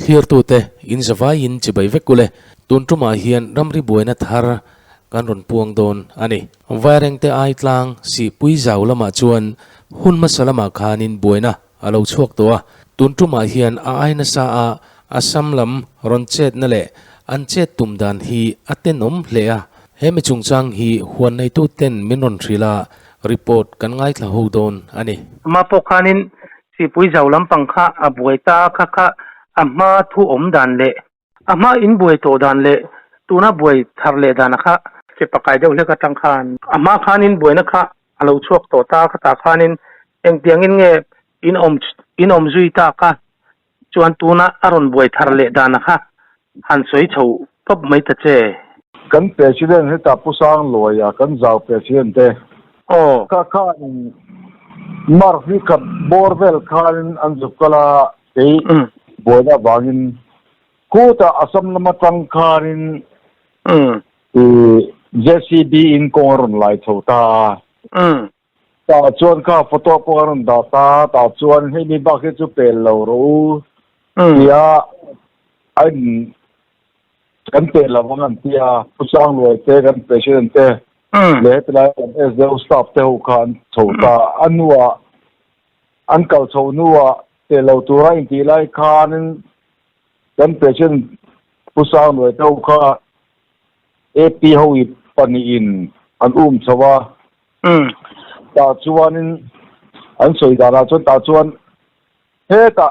clear tu te in zawai in chibai vekule tuntuma hian ramri buaina thar kan ron puang don ani vaireng te ai tlang si pui zau lama chuan hun masalama khanin buaina alo chuak towa tuntuma hian a aina sa a asam lam ron chet na le an chet tumdan hi atenom hlea hemi chungchang hi huan nei tu ten minon thrila report kan ngai thla ho don ani ma pokanin si pui zau lam pangkha a buaita kha kha amma thu om dan le amma in buai to dan le tuna buai thar le dan kha ke pakai deuh le ka tang khan amma khanin buaina kha alo chuak to ta kha ta khanin eng tiangin nge in om zui ta ka chuan tuna aron buai thar le dan kha han soi chho pop mai ta che kan president he ta pusang loya kan zau president te ka mar hi ka borvel khan an zukala ei boda bangin kuta asam lama tang kharin JCB in koron lai thota ta chuan ka photo poron data ta chuan he ni ba ke chu pel lo ro ya an kan pe la wangan tia pusang loi te kan president te le tla as the stop te ho khan thota anwa an kal chho nuwa te lo tura in ti lai khan kan president pusang loi te ho kha AP ho I pani in an chawa ta chuan in an soi dara chu ta chuan he ta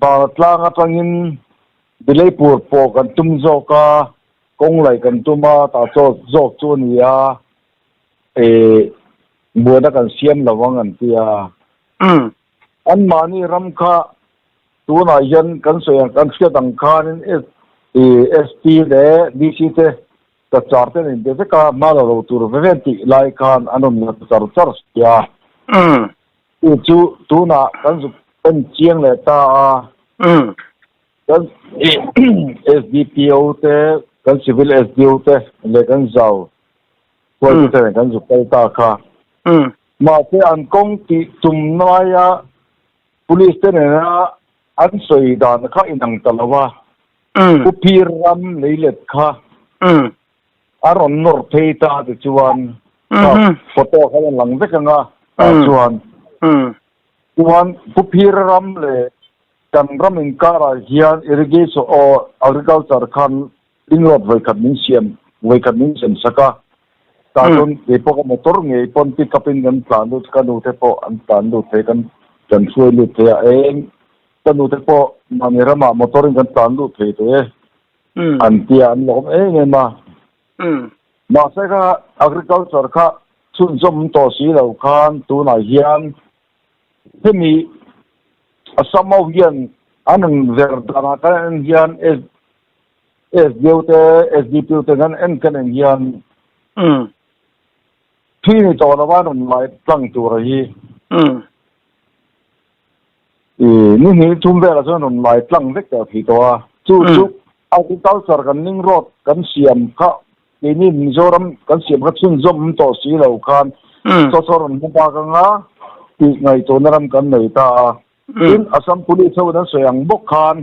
ba tlang atangin Bilaipur po kan tumzo ka kong lai kan tuma ta cho zok chu nia buana kan siam lawang an tia an mani ram kha tu na yan kan soya kan sia dang khan ST le DC te ta charte ni de ka mala ro tur veventi lai khan anom na char ya tu na kan zu kan chiang le ta kan SDPO te kan civil SDO te le kan zau ko te kan zu kai ta kha ma te an kong ti tum noya police te na an soi dan kha inang talawa upir ram leilet kha aron nor theita de chuan photo kha lang vekanga chuan upir ram le kan ramin kara hian irrigation or agriculture khan inlot vaikat min siam saka ta don e po ka motor nge pon pick up in gan plan lut kan u te po an plan lut te kan suai lut te kan u te po manirama motor gan plan lut te an tia an lom nge ma sa ka agriculture kha chun zom to si lo khan tu na hian hemi asamaw hian anang verdana kan hian SDP te gan en kan hian thini to na ban mai tlang tu ra hi ni tumbe la son mai tlang vek ta phi to chu agriculture kan ning road kan siam kha ni Mizoram kan siam kha chun zom to si lo khan so soron ba ka nga ti ngai to naram kan nei ta in Assam police ho na soyang bok khan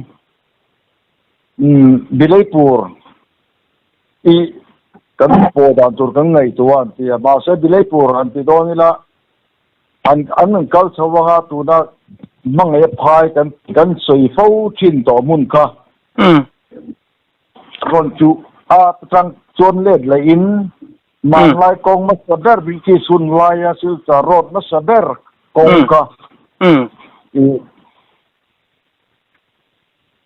Bilaipur kan po dan tur kan ngai tuan ti ma se Bilaipur an ti donila an kal chawa tu na mangai phai kan soi fo thin to mun kha ron chu a tang chon let la in man lai kong ma sadar bi ki sun lai ya sil cha rot na sadar kong ka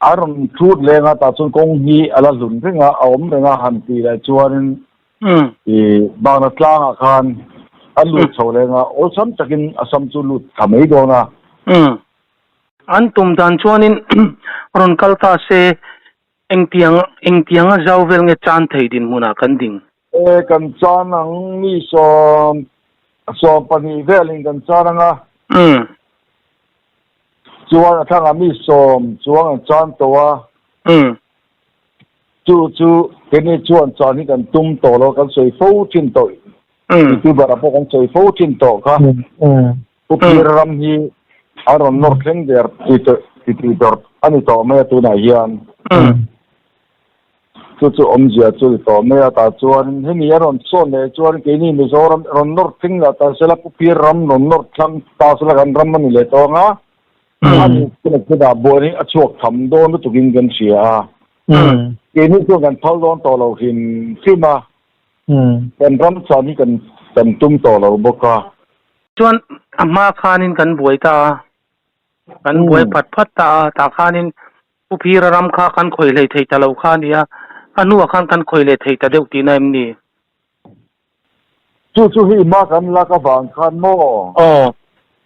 aron thut lenga ta chun kong hi ala lun renga awm renga han ti la chuanin bangna tlanga khan alu cholenga osam takin asam chu lut thamei dona an tum dan chuanin ron kalta se engtiang zawvel nge chan thei din muna kan ding kan chan ang mi so pani veling kan charanga chuan athang ami som chuan chan towa chu keni chuan chan hi kan tum to lo kan soi fo thin to tu bara po kan soi fo thin to kha upir ram hi aron nor thleng der ti dor anh to mấy tu này hiền chu ông già chu to mấy ta chuan hình như ron son này chuan cái này mình rồi ron nor thing là ta sẽ là pi ram ron nor thang ta sẽ là gan ram mình lấy to ngá anh cái đó bồi này chuột thầm đôn nó tụi kinh gần xìa cái này chuan gan thâu đôn to lâu hình khi mà gan ram saoนี่กันตุ้มto lâu bốc à chuan amma khanin kan buai ta kan buai phat ta khanin upira ram kha kan khoi lei thei ta lo kha nia anu khan kan khoi lei thei ta deuh ti na em ni chu hi ma kan la ka bang khan mo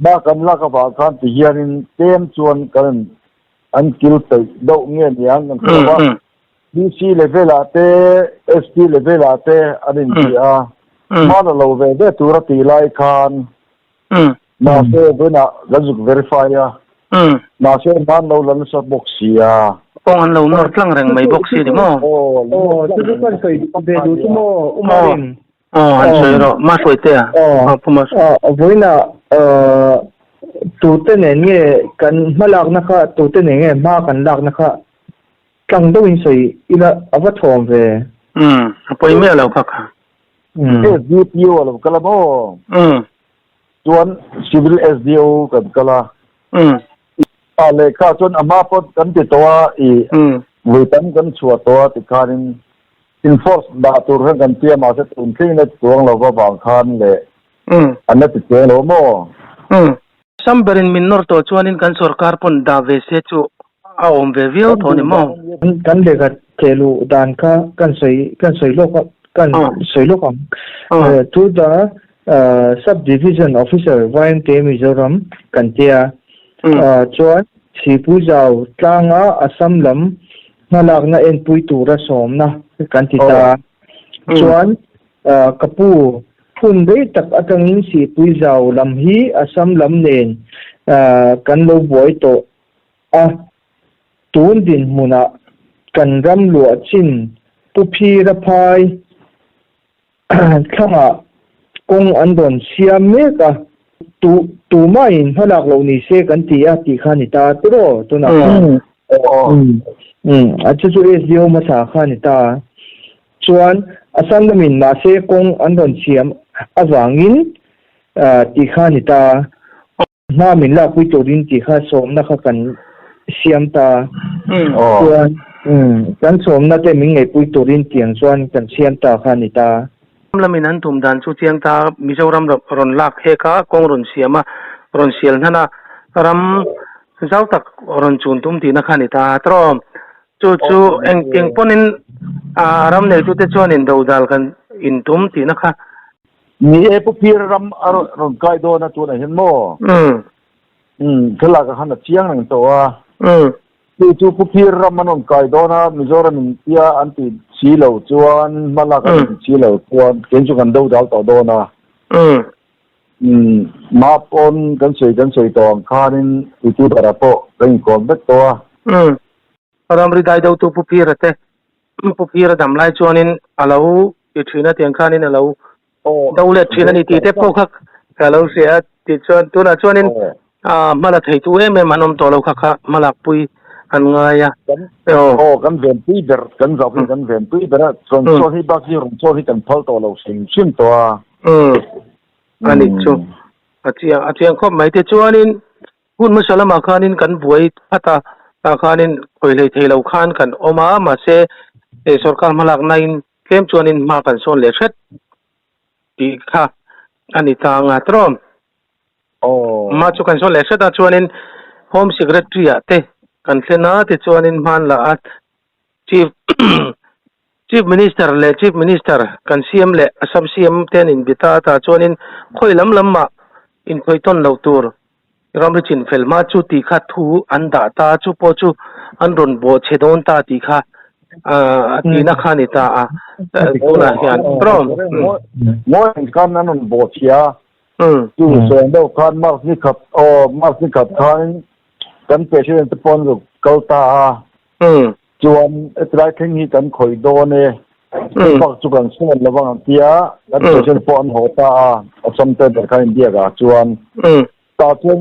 ma kan la ka bang khan ti hianin tem chuan kan an kil te do nge niang kan ko BC level ate ST level ate anin ti a ma lo ve de tura ti lai khan ma se bena gazuk verify ya ma se man lo lan sa boxia kong an lo nor tlang reng mai boxi di mo chu kan soi be du chu mo umarin an soi ro ma soi te pumas voina tu te ne nge kan malak na kha tu te ne nge ma kan lak na kha tlang do in soi ila awa thom ve apoi me lo kha kha SDPO lo kala mo chuan civil SDO kan kala ale ka chuan ama pot kan ti towa I weitan kan chua towa ti khanin enforce da tur han kan tia ma se tun thing na chuang lo ba bang khan le anna ti che lo mo samberin min nor to chuanin kan sarkar pon da ve se chu a om ve vio thoni mo kan le ga telu dan ka kan soi lo kan soi lo kam tu da subdivision officer YMT Mizoram kan tia chuan sipu zau tlanga asam lam ngalak na en pui tura som na kan ti ta chuan kapu phun dei tak atangin sipui zau lam hi asam lam nen kan lo boi to tun din muna kan ram lua chin pupi ra phai thanga kong andon siam me ka tu mai halak lo ni se kan ti a ti khani ta tro to na achu chu SDO ma sa khani ta chuan asan min na se kong andon siam awangin ti khani ta na min la pui to din ti kha som na kha kan siam ta chuan kan som na te min ngai pui to din tiang chuan kan siam ta khani ta lamin an tum dan chu chiang ta Mizoram ron lak he kha kong ron siama ron sial hana ram zau tak ron chun tum ti na khani ta trom chu eng ting ponin ram ne tu te chuanin do dal kan in tum ti na kha ni e pu pir ram ron kai do na tu na hin mo khala ka han chiang nang to a tu pu pir ram manon kai do na Mizoram tia anti chi lo chuan malaka chi lo chuan ken chu kan do dal to do na ma pon kan sei to khanin tu dara po kan kon bet to ram ri dai do tu pu pir dam lai chuanin alo ti thina tiang khanin alo do le thina ni ti te po khak alo sia ti chuan tu na chuanin mala thei tu em manom to lo kha malak pui an ngaya kan ven pi ber kan zau kan ven pi ber son so hi bak hi ron so hi kan phal to lo sim to ani chu atiang khop mai te chuanin hun musalama khanin kan buai phata ta khanin khoilei theilo khan kan oma ma se e sarkar malak nain kem chuanin ma kan son le thet ti kha ani ta nga trom ma chu kan son le thet ta chuanin home secretary ate kan thena te chuanin man la at chief minister kan CM le asam CM ten in bita ta chuanin khoi lam ma in khoi ton lo tur ram chin fel ma chu ti kha thu an da ta chu po chu an ron bo chedon ta ti kha ti na kha ni ta na hian trom mo kan nan bo chia tu so ndo kan mas ni khat khan kan president pon ru kauta chuan etrai thing hi kan khoi do ne pak chu kan son lawang tia kan president pon hota asam te der kan india ga chuan ta chuan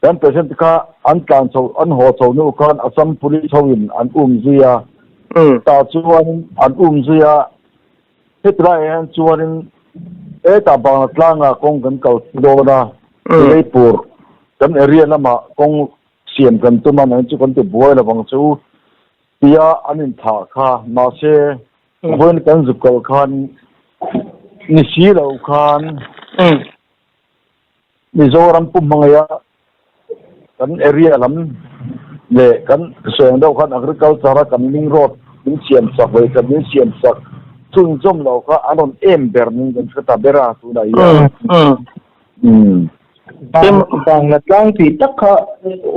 dan present ka an kan so an ho so nu kan asam police howin an zia ta chuan an zia hetra an chuan ta bang tlanga kong kan kal do na leipur kan area lama kong siam kan tu man an chu kan tu boy la bang chu tia anin tha kha ma se bon kan zukal khan ni si lo khan Mizoram pumangaya kan area lam le kan soeng do kan agriculture kan ning road ning siam sak we kan ning siam sak chung jom lo ka anon ber ning kan ta bera tu da ya bang na tlang ti tak kha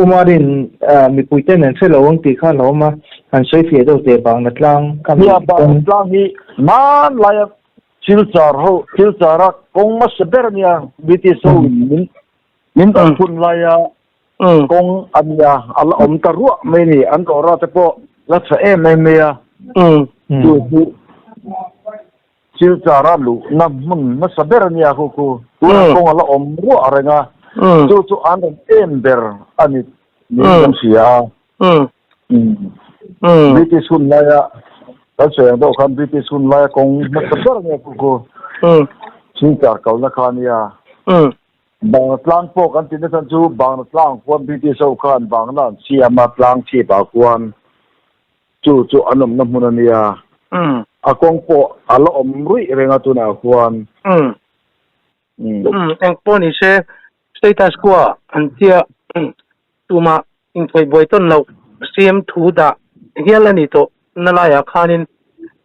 umarin mi puiten an se lawang ti kha lo ma an soi fie do te bang na tlang kam ya bang tlang hi man la silchara kong mas bernia biti so min an pun la ya kong anya ala taru me ni an ko ra te po la sa me ya tu silchara lu na mun mas bernia ko kong ala ru arenga tu an ber ani ni sia biti sun la ya kan soeng do kan biti sun la kong masar ne ko sin kar kal na khan ya bang tlang po kan tin san chu bang tlang ko biti so khan bang na siama tlang chi ba kwan chu anom na mun ya akong po ala rui renga tu na kwan ang po ni se status quo antia tuma in koi boiton lo cm thu da hialani to nalaya khanin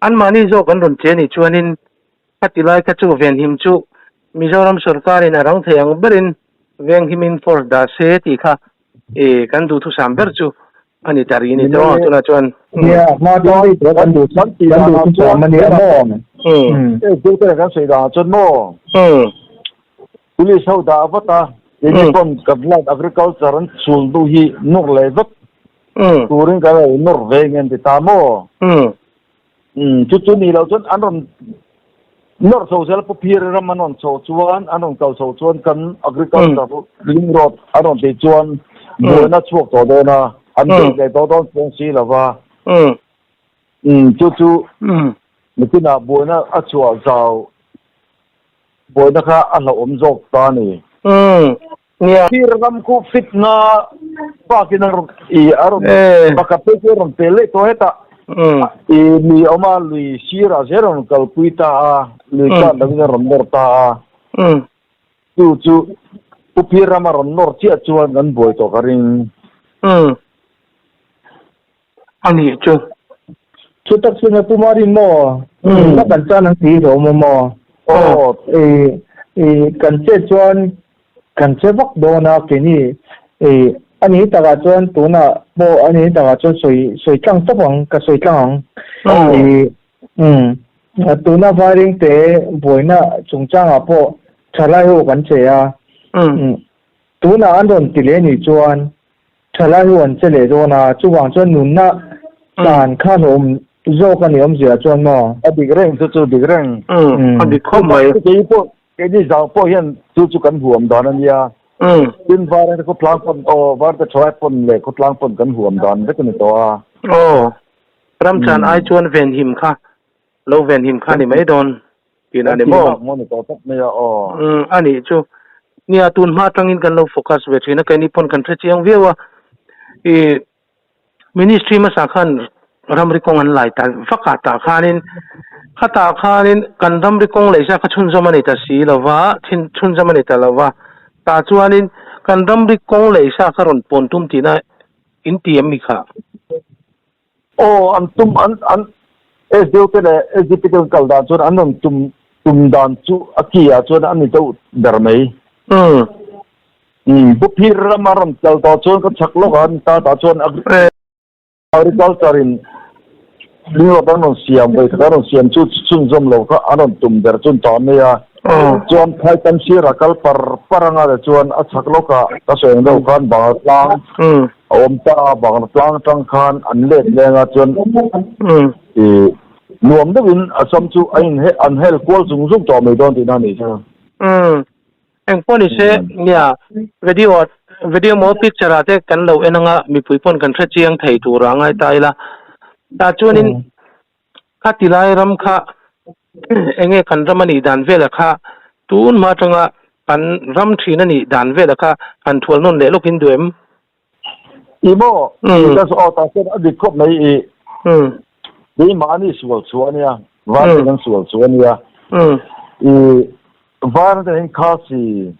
anmani zo kan ron che ni chuanin patilai ka chu ven him chu Mizoram sarkarin arang thayang berin veng himin for da se ti kha kan du thu samber chu ani tari ni to tuna chuan ya ma do i kan du chu mani mo du te kan sei da chon mo police ho da avata ni kon kabla agriculture an sul du hi nur le vat turing ka nur vengen ti tamo chu ni lo chon anon nor social po pir ramanon so chuan anon kal so chuan kan agriculture ling road anon te chuan bona chuak to do na an te to don pong si lawa chu mikina bona a chuak zau bona kha ala jok ta ni nia pir ram ku fitna pa kinang I aron bakape ron tele to eta ni oma lui sira zeron kalpuita lui ka dagna romorta chu upira maron nor chia chuan gan boy to karing ani chu tak sina tumari mo na kan chan ang ti ro mo kan che chuan kan che bak do na ke ni ani taga chuan tuna mo ani taga chuan soi tlang tapang ka soi tlang tuna varing te boina chungchanga po thalai ho kan che a tuna andon tile ni chuan thalai ho an chele do na chuwang chuan nun na tan khan zo kan yom zia chuan mo adigreng chu digreng ani khomai ke ni zau po hian chu kan huam dan ania tin var ko tlang pon o var the tribe pon le ko tlang pon kan huam dan de kan to ramchan ai chuan ven him kha lo ven him kha ni mai don tin ani mo ni to tak me ya ani chu nia tun ma tangin kan lo focus ve thina kai ni pon kan thre chiang vewa ministry ma sa khan ramri kong an lai ta faka ta khanin khata khanin kan ramri kong leisa kha chun zamani ta si lawa thin chun zamani ta lawa ta chuanin kan ramri kong leisa kharon pontum tina intiam mi kha antum an SDP le SDP kal da chun anon tum dan chu akia chun an to darmei bu phir maram kal to chun ka chaklo kan ta chun agriculture in liwa non siam bai karon siam chu chun zom lo ka anon tum der chun ta me ya chuan khai kan sira kal paranga le chuan a chaklo ka soeng do kan ba tlang om ta bang tlang tang khan an let lenga chuan nuam de win asam chu an hel kwal chung to me don ti na ni cha eng poni se nia video video mo picture ate kan lo enanga mi puipon kan thra chiang thei tu rangai taila ta chuanin kha tilai ram kha enge kan ramani dan vela kha tun ma tanga kan ram thina ni dan vela kha kan thol non le lokin duem imo das ota sen adi kop mai ni mani sual suania van kan sual suania van den khasi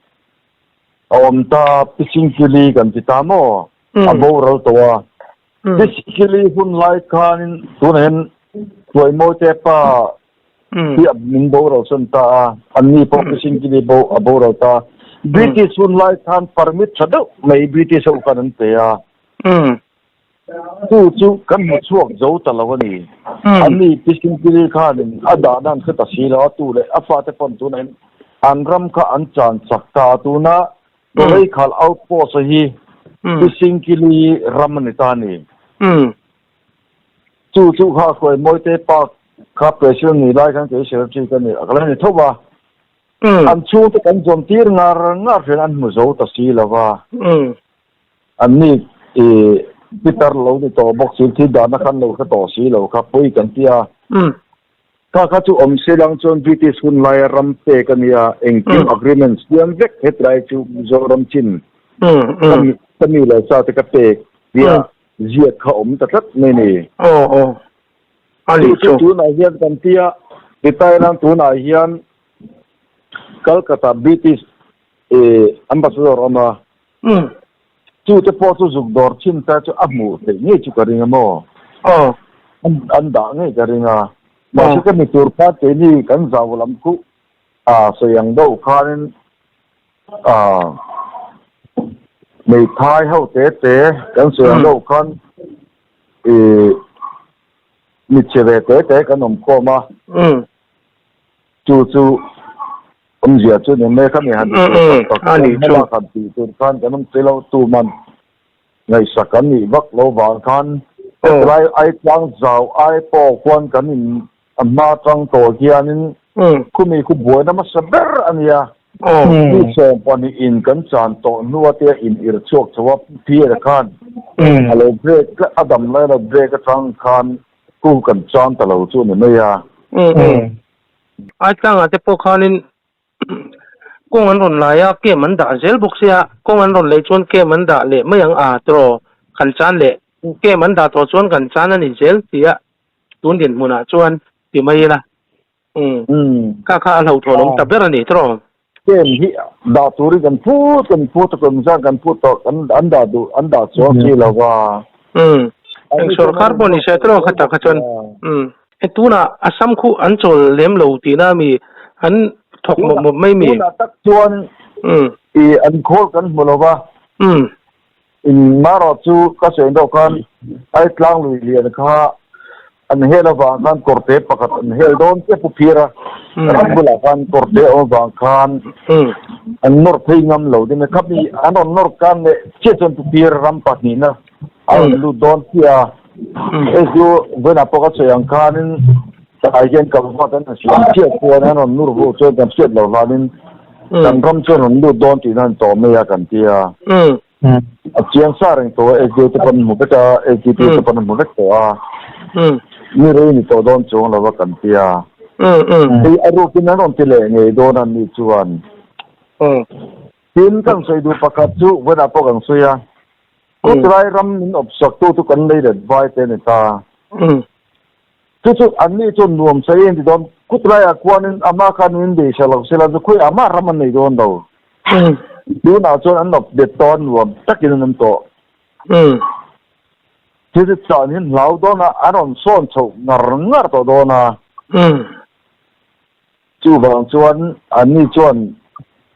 omta pisingkili kan titamo aboral towa pisingkili hun lai kan tunen toy mo te pa ti min boral santa anni po pisingkili bo aboral ta british hun lai kan permit chado mai british u kan te ya chu kan mu chuak zo ta lawani anni pisingkili kan ada dan khata sila tu le afa te pon tunen anram ka anchan sakta tuna Doi khal outpost hi pisingkili ramanitani chu kha khoi moite pa kha president ni lai kan ke secretary kan ni akala ni thoba an chu te kan jom tir ngar fen an mu zo ta si lawa an ni Peter lo ni to box ti da na kan lo ka to si lo kha poi kan tia ka chu om selang chon British hun lai ram pe kan ya engkim agreements yang vek hetrai chu zoram chin kami la sa te ka pe dia ziat kha om ta tat ne ali chu na hian kan tia pitai lang tu na hian Calcutta British ambassador ama chu te po chu zuk dor chin ta chu amu te ni chu ka ringa mo an da nge ka ringa masih kan turpat ini kan zawalamku sayang do kanin may thai hau te kan sayang do kan mitcheve te kan koma chu zia chu ne me kan han ani chu kan ti turpan kan telo tu man ngai sakan ni vak lo wang kan rai ai tang zau ai po kwan kanin amma tang to hianin kumi ku buai na masaber ania ni so pani in kan chan to nuate in ir chok chawa pier khan alo break adam lai la break tang khan ku kan chan ta lo chu ne ya ai tang ate po khanin kong an ron la ya ke man da zel boxia kong an ron le chon ke man da le mayang a tro kan chan le ke man da to chon kan chan ani zel tia tun din muna chuan ti mai la ka lo tho long ta ber ani tro ken hi da turi kan pu kan za kan pu to kan anda so ki lawa ang sarkar bo ni se tro khata khachon etuna asam khu an chol lem lo ti na mi an thok mo mai mi na tak chuan an khol kan molowa in maro chu ka se do kan ai tlang lui lian kha an hela wa kan korte pakat an hel don ke pupira an bula kan korte o wa kan an nor thingam lo din ka bi an nor kan ne che chon pupira ram patni na an lu don tia ejo bena pakat se yang kanin ta yen ka wa tan si che ko na non nur ho cho kan set lo lanin kan ram chon lu don ti nan to me ya kan tia chiang sareng to ejo te pan mu beta ejo te pan mu beta ni re ni to don chong la kan tia ei aru kin na non tile nge don an ni chuan tin kan sei du pakat chu wena po kan suya ko trai ram min obsak tu kan nei den vai te ne ta chu an ni chu nuam sei en don ku trai a kwanin ama kan in de shala sela chu khoi ama ram an nei don do du na chuan an nop de ton nuam takin nan to thì cho nên lão đó là anh on son chậu ngar to đó na chú vàng chuan anh đi chuan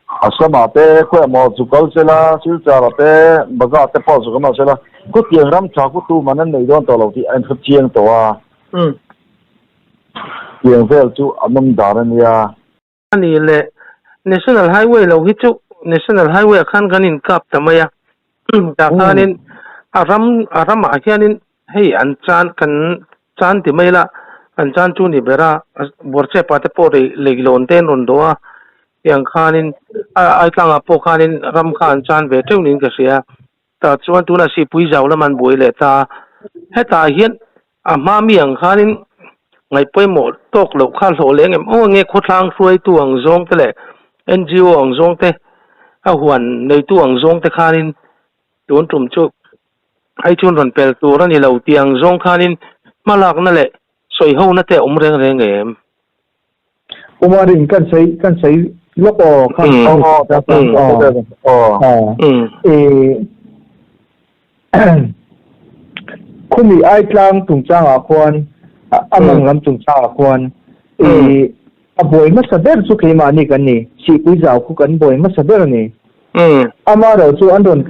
asama te khoe mo chú câu sẽ là chú cha là te baga te po chú câu sẽ là có tiền ram cha có tu mà nên này đó to lâu thì anh phát triển to tiền về chú anh đa nên ya anh lệ national highway lâu hít chú national highway khan ganin kap tamaya ta khanin aram akianin hey an chan ti mai la an chan chu ni bera borche pate po re leglon ten ron doa yang khanin ai tlanga po khanin ram khan chan ve teunin ka sia ta chuan tuna si pui zau laman boi le ta heta hian ma miang khanin ngai poimo tok lo kha hlo lengem nge khotlang hruai tu ang zong te le NGO ang zong te a huan nei tu ang zong te khanin tun tum chu ai chun ron pel tu ran ni lo tiang zong khanin malak na le soi ho na te reng reng em umarin kan sei loko kan khumi ai tlang tung chang a khwan amang lam tung chang a khwan a boy ma saber chu keima ni kan ni si pui zau khu kan boy ma saber ni ama ro chu andon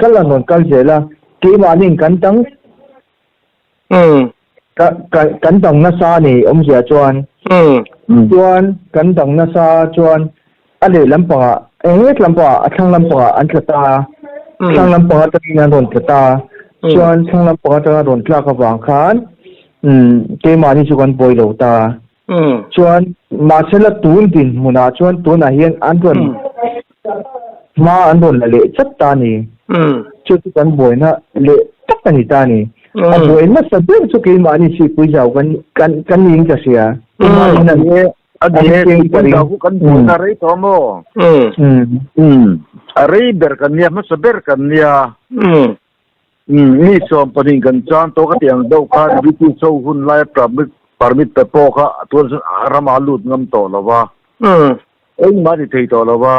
kal jela keima ning kan tang kan tang na sa ni sia chuan chuan kan tang na sa chuan ale lampa lampa athang lampa an thata thang lampa ta ni ron thata chuan thang lampa ta ron tla ka wang khan keima ni chu kan boy lo ta chuan ma sela tun din muna chuan tun a hian andon ma andon le chat ta ni chu kan boy na le tak ni ta ni a boy na saber chu keima ni si pui jau kan ning ka sia ma na le adhe ku kan boy na rei to mo arei ber kan nia ma saber kan nia ni som paning kan chan to ka tiang do ka bitu so hun lai permit pe po ka tuan rama lut ngam to lawa ei ma di thei to lawa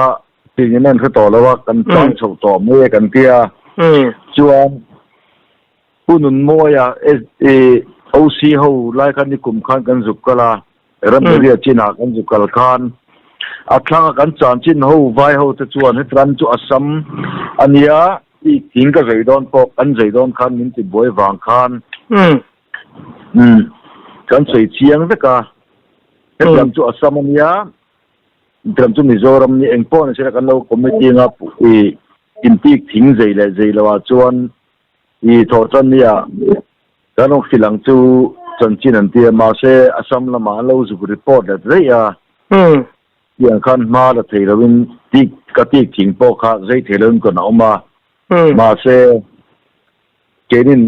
tin nen kha to lawa kan chan chho to me kan tia chuan punun moya OC ho lai kan ni kum khan kan zuk kala ram ria china kan zuk kal khan athlang kan chan chin ho vai ho te chuan hetran chu asam ania i king ka zeidon po kan zeidon khan min ti boy wang khan kan sei chiang veka hetram chu asam ania hetram chu mizoram ni engpo na sira kan lo committee nga intik thing zeilawa chuan i thotan nia kanong silang chu chanchin an tia ma se asam lama lo zu report that they yang khan ma la theirawin tik katik thing po kha zai thelon ko na ma ma se kenin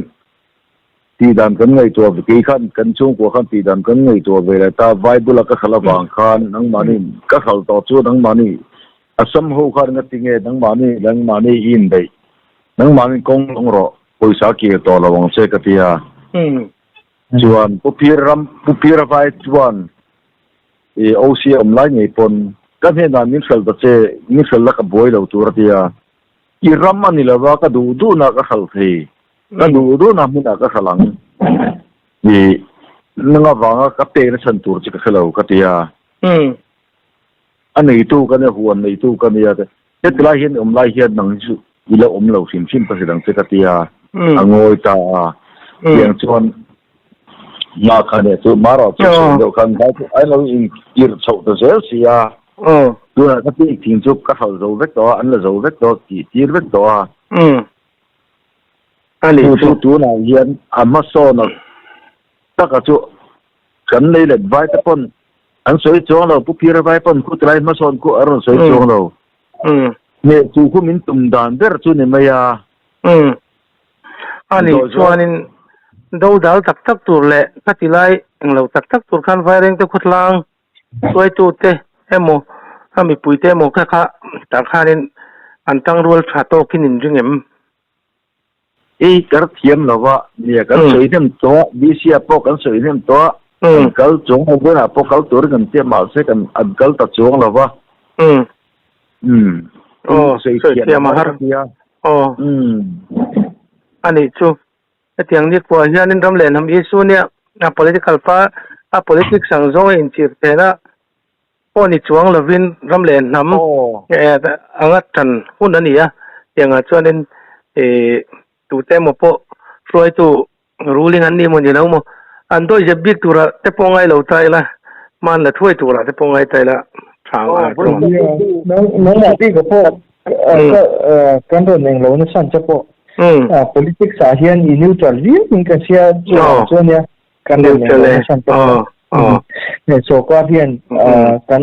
ti dan kan ngai to ke khan kan chung ko khan ti dan kan ngai to ve la ta bible ka khala wang khan nang mani ka khal to chu nang mani asam ho khan nga tinge nang mani in dei nang mani kong long ro poisa ki to la wang se ka tia chuan pupira vai chuan OC lai ngai pon kan he na min sal la ka boy lo tur tia i ram ani lawa ka du na ka khal thei ka du na mun ka khalang ni nanga wanga ka te na san tur chi ka khalo ka tia anei tu ka ne huan nei tu ka nia te tla hian lai hian nang chu ila lo sim pa sidang se ka tia angoi ta yang chuan ma khane tu maro chu do kan ba ai lo in ir chho to zel sia tu na ka ti thing chu ka hal zo vek to an la zo vek to ti tir vek to ali tu na hian amma so na ta ka chu kan nei le vai ta pon an soi chong lo pu pir vai pon ku trai ma son ku aron soi chong lo ne chu ku min tum dan ber chu ne maya ani chuanin do dal tak tur le katilai englo tak tur khan vai reng te khutlang soi tu te emo ami puite mo kha ta khanin antang rul tha to kinin ringem kar thiam lawa nia kan soi nem to bisia po kan soi nem to kal chung ho na po kal tur kan te ma se kan kal ta chung lawa soi thiam har ani chu atiang ni ko hianin ram len ham isu nia a political a politics sang zo in chir pena poni chuang lovin ram len nam anga tan hun ania yanga chuanin tu te mo po roi tu ruling an ni mo ni lo mo an do je big tura te pongai lo tai la man la thoi tura te pongai tai la thang a no na ti ko po kan ro neng lo na san cha po politics a hian i neutral rin in ka sia chuan ya kan ro neng lo na san cha เนี่ยโซก็เพียนกัน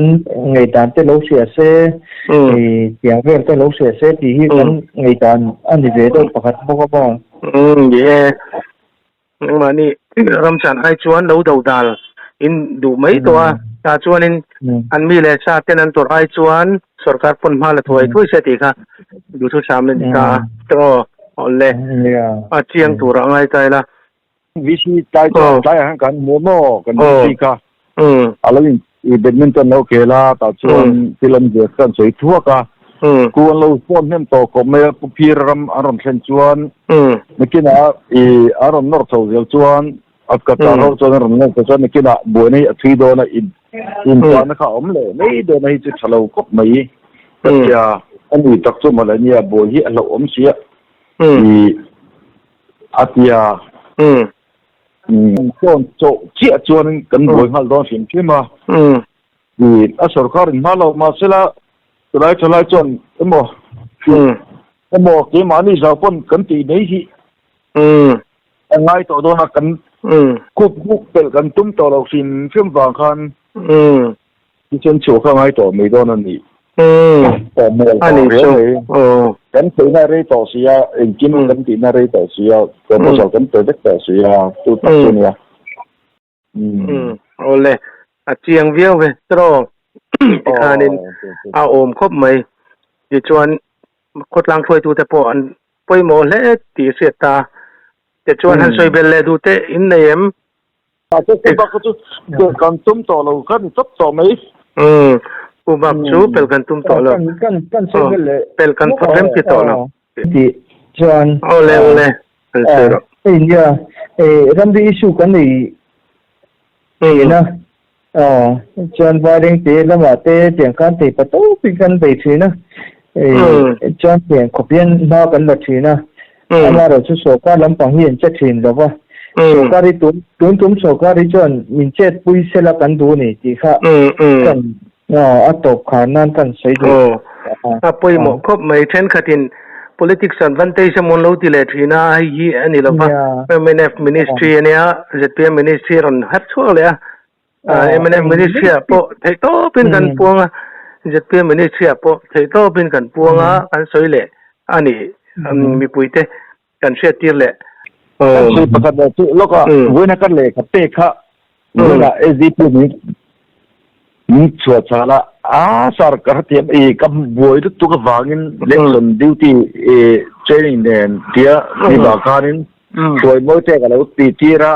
ไงตานเตโลเสียเซเสียงเรื่องเตโลเสียเซที่กันไงตานอันนี้เวดประคัดบ่ก็บ่เย่มานี่รำชันไอชวนเราดาลอินดูไม่ตัวตาชวนอินอันมีเลชาเตนันตัวไอชวนสรการปนมาละถวยถ้วยเสติค่ะดูทุกสามเลนกาตัวอ๋อเลยเจียงตัวรังไอใจละวิธีใจหันกันโมโนกันวิธีค่ะอะไรอีเบดมินตันโอเคละแต่ชวนที่ลำเดือดกันสวยทั่วกันกวนเราฟ้อนเห็นโตก็ไม่พิรำอารมณ์เช่นชวนเมื่อกี้นะอารมณ์นอร์ทเดียวชวนอัดกระตาเราชวนอารมณ์นอร์ทชวนเมื่อกี้นะบัวนี่ที่โดนอินชวนนะครับอมเลยไม่โดนให้จุดฉลาก็ไม่แต่จะอันนี้ตักจุ่มอะไรเนี่ยบัวที่เราอมเสียอัตยาชวนโจเชี่ยชวนกันบัวหัลดอนสินขึ้นมาอัศรการินมาเรามาเสละจะไล่จนก็บอกเกี่ยมานี่เราพ้นกันตีนี้สิง่ายต่อโดนกันคุกเป็นกันตุ้มต่อเราสินเชื่อมต่อกันที่ฉันชัวร์ข้างง่ายต่อไม่โดนนั่นนี่ต่อเมื่อไรกันตีน่าเรียต่อเสียเองกินกันตีน่าเรียต่อเสียแต่พอเรากันตีได้ต่อเสียตัวตัดสินเนี่ยโอ้เลยเจียงเวียวเวตรอีกคานินเอาโอมครบไหมดิจวนกดลังถ้วยดูแต่ปอนป่วยโมเล่ตีเสียตาแต่จวนหันสวยเบลเลดูเตอินเนมจะกูบักก็จะกันตุ้มต่อเรากันตับต่อไหมกูบักชูเป็นกันตุ้มต่อเรากันสวยเบลเลเป็นกันพอเริ่มติดต่อเราดิจวนเอาเลยเป็นเสือเนี่ยรำดีอิชูกันนี่นะจนวาริงเตละมาเตเตียงกันเตปะโตปิกันไปทีนะจนเตียงขบเย็นนอกันละทีนะอันนั้นเราจะโศกลำปังเห็นจะทีนหรอวะโศกริตุ้มโศกริจนมินเจ็ดปุยเสละกันดูนี่ที่ค่ะกันอัตบขานั่นกันใส่ดูปุยหมกครบไม่เช่นขัดิน politics advantage มนเราที่เลทีนะยี่อันนี้ละวะไม่เนฟ ministry เนี่ยจะเป็น ministry รอนฮัตชัวเลยMNF ministry พอเทโตเป็นกันพวงจะเป็น ministry พอเทโตเป็นกันพวงกันสวยเลยอันนี้มีปุยเตกันเชื่อตีเลยคือประกาศว่าแล้วก็เว้นกันเลยครับเตะค่ะแล้วก็SDPนี่ชัวร์ชาละสารการเตรียมกับบัวทุกวางินเล็กส่วนดิวตี้เทรนนิ่งเนี่ยเดียที่บางครั้งช่วยมั่วใจกันแล้วตีทีระ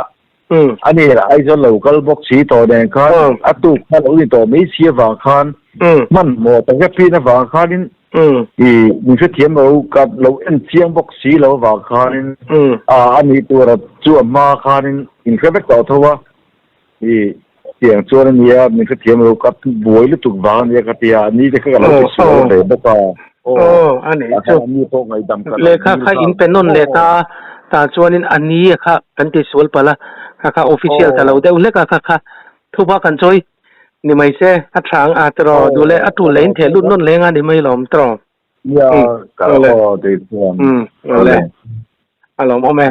อันนี้ไอ้เจ้าเราก็บอกสีต่อแดงครับตุกถ้าเราติดต่อไม่เสียบางครั้งมันหมดแต่แค่พี่นะบางครั้งมีเทียมเรากับเราเอ็นเสียงบอกสีเราบางครั้งอันนี้ตัวเราจั่วมาครั้งอินเคเป็นต่อทัวร์เสียงชวนนี้มีเทียมเรากับบัวหรือตุกบางเนี่ยก็ที่อันนี้จะก็เราจะสวยเลยแล้วก็อันนี้จุดเลยค่ะอินเป็นนนเลยตาชวนอันนี้ค่ะกันที่สวนปะละค่ะ official แต่เราได้อุเลค่ะทุกภาคกันช่วยนี่ไม่ใช่อัตรางอัตรอดูแลอัตุเลนเทลุ่นนนเลงอันนี้ไม่หลอมตรอก็เดี๋ยวเอาเลยเอาหลอมเอาแม่